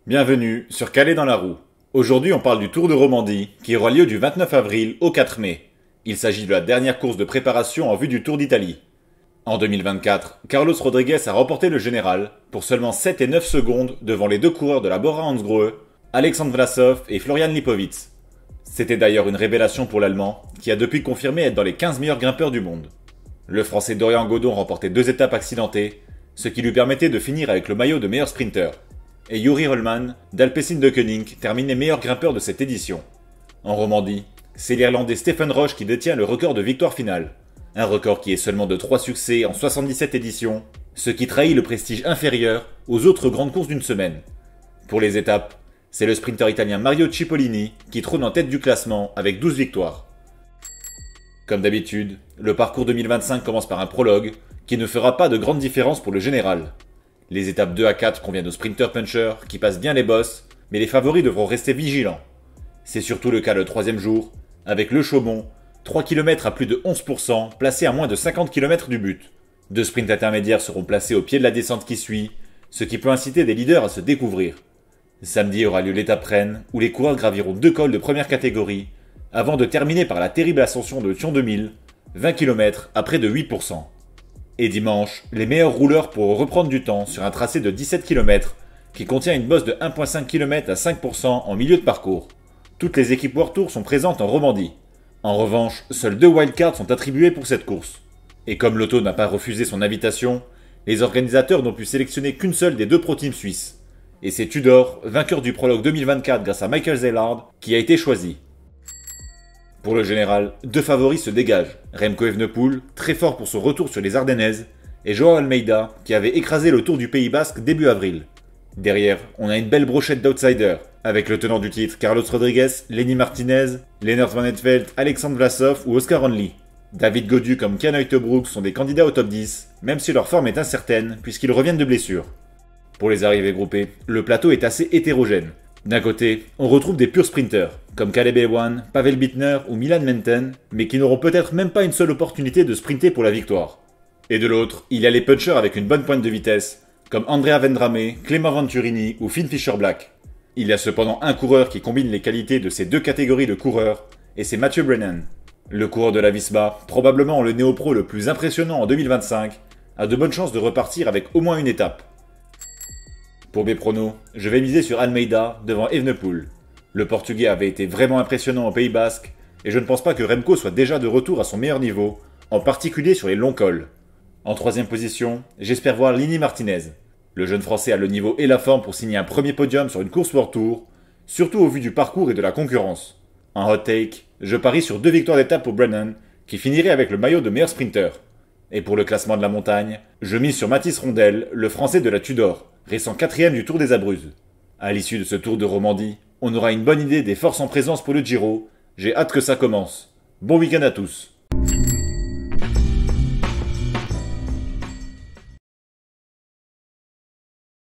Bienvenue sur Calais dans la roue. Aujourd'hui, on parle du Tour de Romandie qui aura lieu du 29 avril au 4 mai. Il s'agit de la dernière course de préparation en vue du Tour d'Italie. En 2024, Carlos Rodriguez a remporté le général pour seulement 7 et 9 secondes devant les deux coureurs de la Bora-Hansgrohe, Alexandre Vlasov et Florian Lipowitz. C'était d'ailleurs une révélation pour l'Allemand qui a depuis confirmé être dans les 15 meilleurs grimpeurs du monde. Le Français Dorian Godon remportait 2 étapes accidentées, ce qui lui permettait de finir avec le maillot de meilleur sprinter. Et Juri Hollmann, d'Alpecin-Deceuninck, terminait meilleur grimpeur de cette édition. En Romandie, c'est l'Irlandais Stephen Roche qui détient le record de victoire finale. Un record qui est seulement de 3 succès en 77 éditions, ce qui trahit le prestige inférieur aux autres grandes courses d'une semaine. Pour les étapes, c'est le sprinter italien Mario Cipollini qui trône en tête du classement avec 12 victoires. Comme d'habitude, le parcours 2025 commence par un prologue qui ne fera pas de grande différence pour le général. Les étapes 2 à 4 conviennent aux sprinter punchers qui passent bien les bosses, mais les favoris devront rester vigilants. C'est surtout le cas le troisième jour, avec le Chaumont, 3 km à plus de 11%, placé à moins de 50 km du but. 2 sprints intermédiaires seront placés au pied de la descente qui suit, ce qui peut inciter des leaders à se découvrir. Samedi aura lieu l'étape reine, où les coureurs graviront 2 cols de première catégorie, avant de terminer par la terrible ascension de Thion 2000, 20 km à près de 8%. Et dimanche, les meilleurs rouleurs pourront reprendre du temps sur un tracé de 17 km qui contient une bosse de 1,5 km à 5% en milieu de parcours. Toutes les équipes World Tour sont présentes en Romandie. En revanche, seuls 2 wildcards sont attribués pour cette course. Et comme l'Auto n'a pas refusé son invitation, les organisateurs n'ont pu sélectionner qu'une seule des 2 pro-teams suisses. Et c'est Tudor, vainqueur du prologue 2024 grâce à Michael Zeilhard, qui a été choisi. Pour le général, 2 favoris se dégagent. Remco Evenepoel, très fort pour son retour sur les Ardennaises, et Joao Almeida, qui avait écrasé le Tour du Pays Basque début avril. Derrière, on a une belle brochette d'outsiders, avec le tenant du titre Carlos Rodriguez, Lenny Martinez, Lennart Van Eetvelt, Alexandre Vlasov ou Oscar Onley. David Gaudu comme Ken Uijtdebroek sont des candidats au top 10, même si leur forme est incertaine puisqu'ils reviennent de blessures. Pour les arrivées groupées, le plateau est assez hétérogène. D'un côté, on retrouve des purs sprinters, comme Caleb Ewan, Pavel Bittner ou Milan Menten, mais qui n'auront peut-être même pas une seule opportunité de sprinter pour la victoire. Et de l'autre, il y a les punchers avec une bonne pointe de vitesse, comme Andrea Vendrame, Clément Venturini ou Finn Fischer-Black. Il y a cependant un coureur qui combine les qualités de ces 2 catégories de coureurs, et c'est Mathieu Brennan. Le coureur de la Visma, probablement le néo-pro le plus impressionnant en 2025, a de bonnes chances de repartir avec au moins une étape. Pour mes pronos, je vais miser sur Almeida devant Evenepoel. Le Portugais avait été vraiment impressionnant au Pays Basque, et je ne pense pas que Remco soit déjà de retour à son meilleur niveau, en particulier sur les longs cols. En 3ème position, j'espère voir Lenny Martinez. Le jeune Français a le niveau et la forme pour signer un premier podium sur une course World Tour, surtout au vu du parcours et de la concurrence. En hot take, je parie sur 2 victoires d'étape pour Brennan, qui finirait avec le maillot de meilleur sprinter. Et pour le classement de la montagne, je mise sur Mathis Rondel, le Français de la Tudor, restant 4ème du Tour des Abruzzes. À l'issue de ce Tour de Romandie, on aura une bonne idée des forces en présence pour le Giro. J'ai hâte que ça commence. Bon week-end à tous.